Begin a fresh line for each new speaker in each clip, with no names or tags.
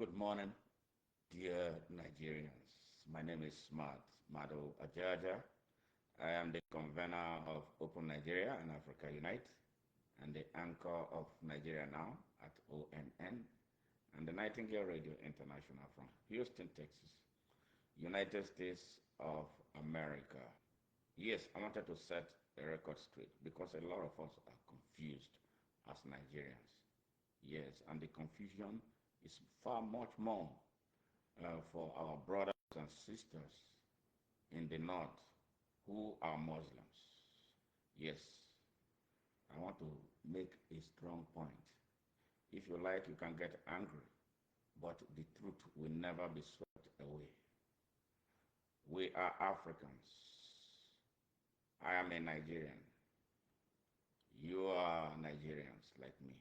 Good morning, dear Nigerians. My name is Mado Ajaja. I am the convener of Open Nigeria and Africa Unite and the anchor of Nigeria Now at ONN and the Nightingale Radio International from Houston, Texas, United States of America. Yes, I wanted to set a record straight because a lot of us are confused as Nigerians. Yes, and the confusion is far much more for our brothers and sisters in the north who are Muslims. Yes, I want to make a strong point. If you like, you can get angry, but the truth will never be swept away. We are Africans. I am a Nigerian. You are Nigerians like me.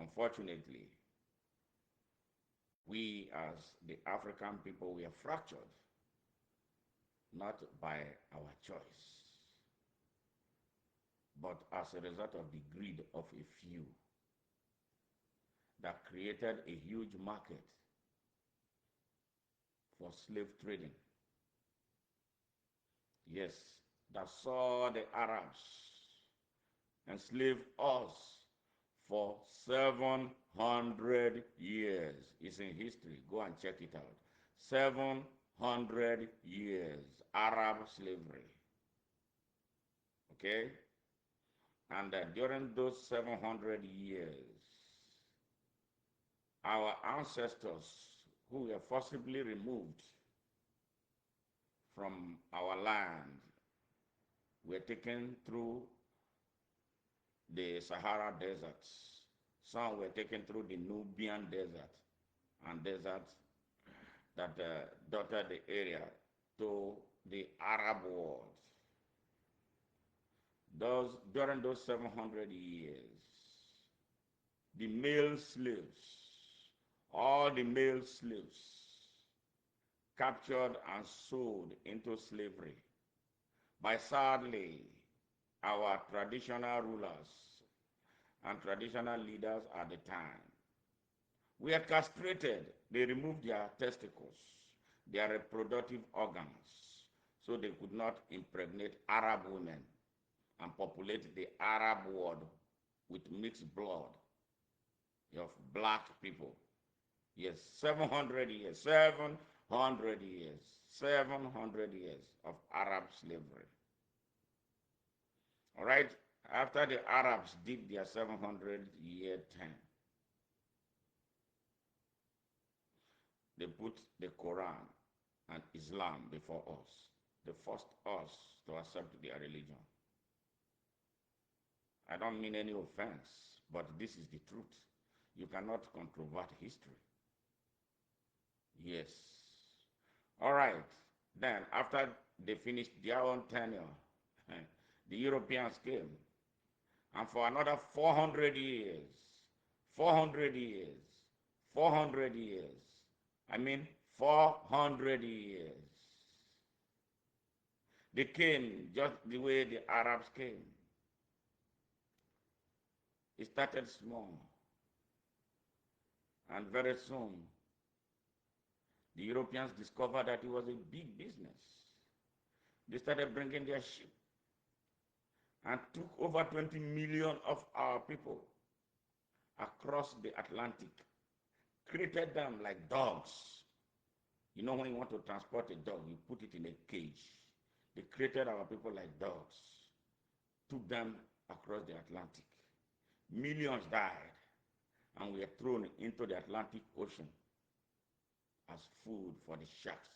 Unfortunately, we as the African people, we are fractured, not by our choice, but as a result of the greed of a few that created a huge market for slave trading. Yes, that saw the Arabs enslave us for 700 years. It's in history. Go and check it out. 700 years, Arab slavery. Okay? And during those 700 years, our ancestors who were forcibly removed from our land were taken through the Sahara deserts. Some were taken through the Nubian desert and deserts that dotted the area to the Arab world. During those 700 years, the male slaves, all the male slaves captured and sold into slavery by sadly our traditional rulers and traditional leaders at the time. We are castrated. They removed their testicles, their reproductive organs, so they could not impregnate Arab women and populate the Arab world with mixed blood of black people. Yes, 700 years, 700 years, 700 years of Arab slavery. All right, after the Arabs did their 700-year term, they put the Quran and Islam before us. They forced us to accept their religion. I don't mean any offense, but this is the truth. You cannot controvert history. Yes. All right. Then, after they finished their own tenure, the Europeans came. And for another 400 years, 400 years, 400 years, I mean 400 years, they came just the way the Arabs came. It started small. And very soon, the Europeans discovered that it was a big business. They started bringing their ship and took over 20 million of our people across the Atlantic, created them like dogs. You know, when you want to transport a dog, you put it in a cage. They created our people like dogs, took them across the Atlantic. Millions died and were thrown into the Atlantic Ocean as food for the sharks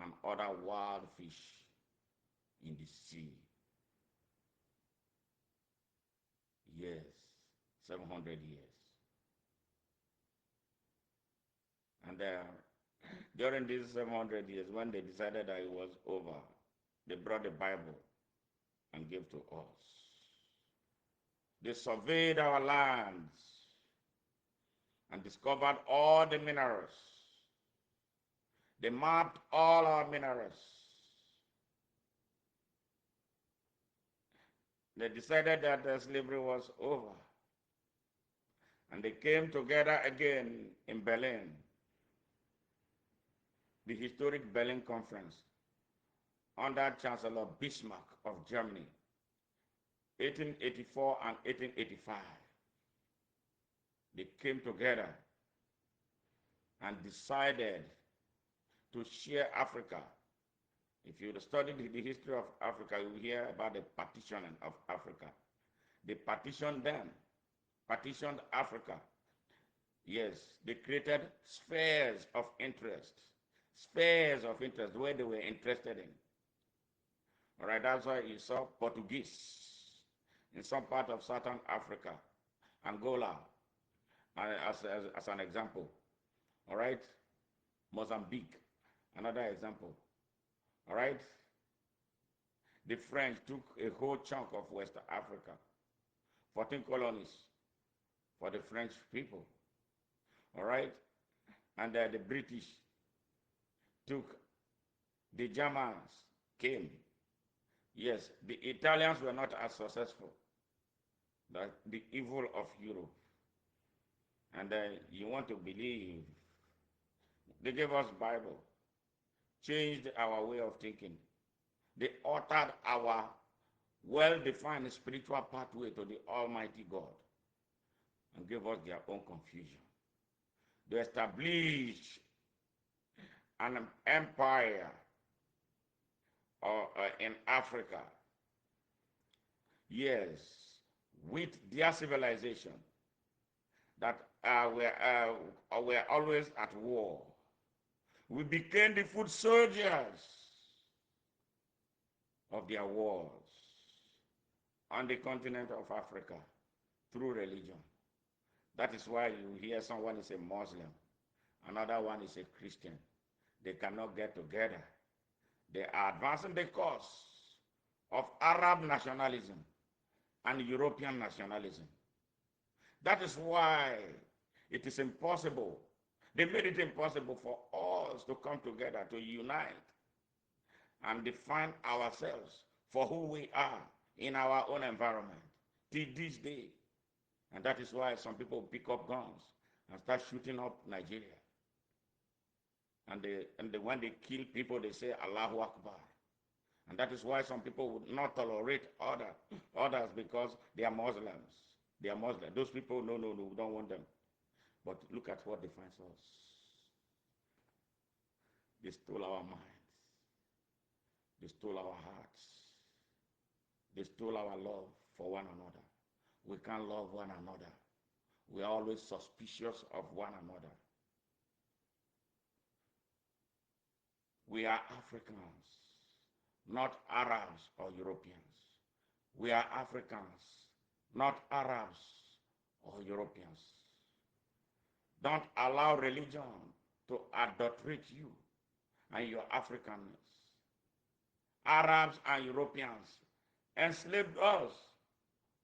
and other wild fish in the sea. Yes, 700 years. And during these 700 years, when they decided that it was over, they brought the Bible and gave to us. They surveyed our lands and discovered all the minerals. They mapped all our minerals. They decided that the slavery was over. And they came together again in Berlin, the historic Berlin Conference, under Chancellor Bismarck of Germany, 1884 and 1885. They came together and decided to share Africa. If you study the history of Africa, you hear about the partitioning of Africa. They partitioned them, partitioned Africa. Yes, they created spheres of interest where they were interested in. All right, that's why you saw Portuguese in some part of Southern Africa, Angola, as an example. All right, Mozambique, another example. All right, the French took a whole chunk of West Africa, 14 colonies for the French people. All right, and the British took, the Germans came. Yes, the Italians were not as successful. The evil of Europe. And you want to believe, they gave us Bible, changed our way of thinking. They altered our well-defined spiritual pathway to the Almighty God and gave us their own confusion. They established an empire in Africa, yes, with their civilization that were always at war. We became the foot soldiers of their wars on the continent of Africa through religion. That is why you hear someone is a Muslim, another one is a Christian. They cannot get together. They are advancing the cause of Arab nationalism and European nationalism. That is why it is impossible. They made it impossible for us to come together, to unite, and define ourselves for who we are in our own environment till this day. And that is why some people pick up guns and start shooting up Nigeria. And when they kill people, they say Allahu Akbar. And that is why some people would not tolerate others because they are Muslims. They are Muslims. Those people, no, we don't want them. But look at what defines us. They stole our minds. They stole our hearts. They stole our love for one another. We can't love one another. We are always suspicious of one another. We are Africans, not Arabs or Europeans. We are Africans, not Arabs or Europeans. Don't allow religion to adulterate you and your Africanness. Arabs and Europeans enslaved us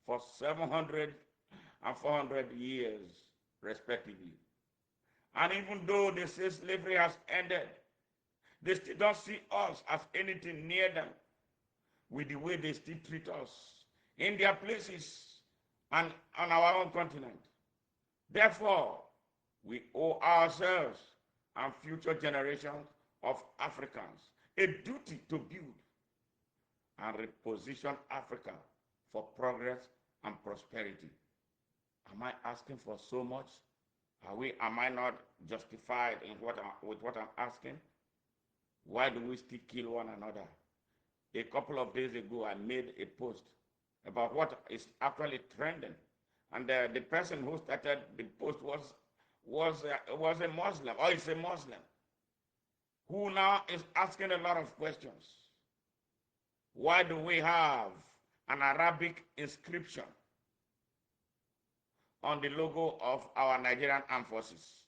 for 700 and 400 years, respectively. And even though they say slavery has ended, they still don't see us as anything near them with the way they still treat us in their places and on our own continent. Therefore, we owe ourselves and future generations of Africans a duty to build and reposition Africa for progress and prosperity. Am I asking for so much? Am I not justified with what I'm asking? Why do we still kill one another? A couple of days ago, I made a post about what is actually trending. And the person who started the post was a Muslim, or is a Muslim, who now is asking a lot of questions. Why do we have an Arabic inscription on the logo of our Nigerian armed forces?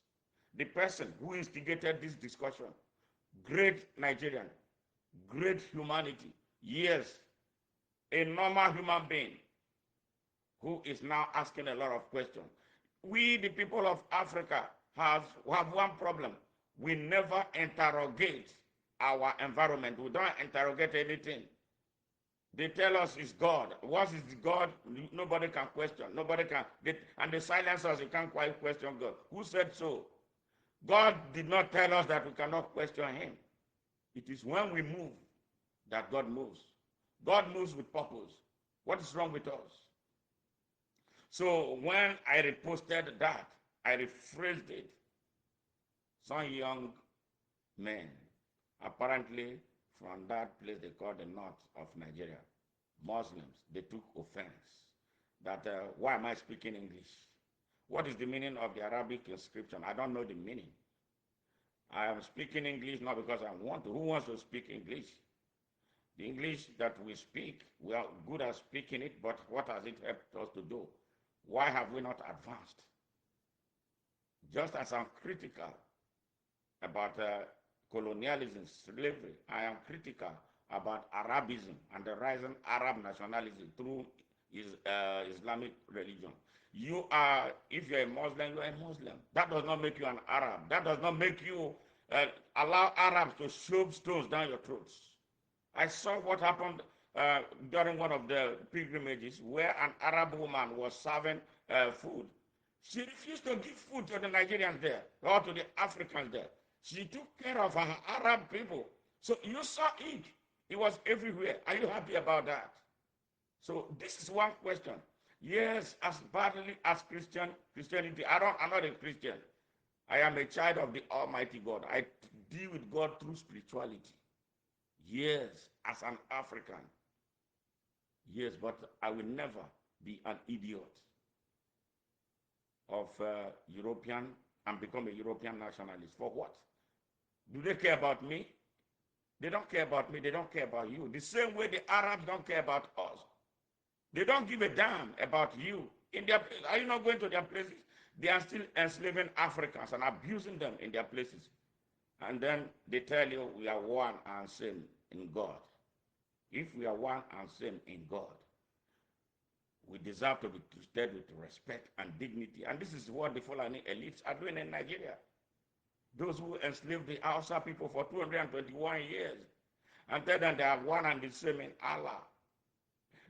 The person who instigated this discussion, great Nigerian, great humanity, yes, a normal human being who is now asking a lot of questions. We, the people of Africa, have one problem. We never interrogate our environment. We don't interrogate anything. They tell us it's God. What is God? Nobody can question. Nobody can. And they silence us. You can't quite question God. Who said so? God did not tell us that we cannot question him. It is when we move that God moves. God moves with purpose. What is wrong with us? So when I reposted that, I rephrased it. Some young men, apparently from that place they call the north of Nigeria, Muslims, they took offense that why am I speaking English? What is the meaning of the Arabic inscription? I don't know the meaning. I am speaking English not because I want to. Who wants to speak English? The English that we speak, we are good at speaking it, but what has it helped us to do? Why have we not advanced? Just as I'm critical about colonialism, slavery, I am critical about Arabism and the rising Arab nationalism through Islamic religion. You are, if you're a Muslim, you're a Muslim. That does not make you an Arab. That does not make you allow Arabs to shove stones down your throats. I saw what happened during one of the pilgrimages where an Arab woman was serving food. She refused to give food to the Nigerians there or to the Africans there. She took care of her Arab people. So you saw it. It was everywhere. Are you happy about that? So this is one question. Yes, as badly as Christianity, I'm not a Christian. I am a child of the Almighty God. I deal with God through spirituality. Yes, as an African. Yes, but I will never be an idiot of European and become a European nationalist. For what? Do they care about me? They don't care about me. They don't care about you. The same way the Arabs don't care about us. They don't give a damn about you. Are you not going to their places? They are still enslaving Africans and abusing them in their places. And then they tell you we are one and same in God. If we are one and same in God, we deserve to be treated with respect and dignity. And this is what the Fulani elites are doing in Nigeria. Those who enslaved the Hausa people for 221 years and tell them they are one and the same in Allah.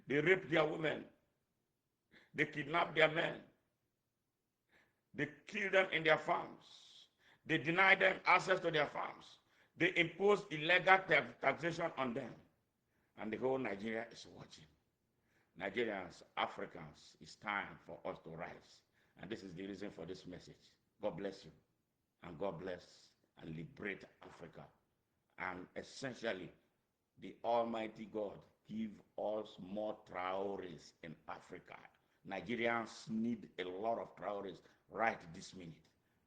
They rape their women. They kidnap their men. They kill them in their farms. They deny them access to their farms. They impose illegal taxation on them. And the whole Nigeria is watching. Nigerians, Africans, it's time for us to rise. And this is the reason for this message. God bless you. And God bless and liberate Africa. And essentially, the Almighty God give us more Traores in Africa. Nigerians need a lot of Traores right this minute.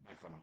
Bye for now.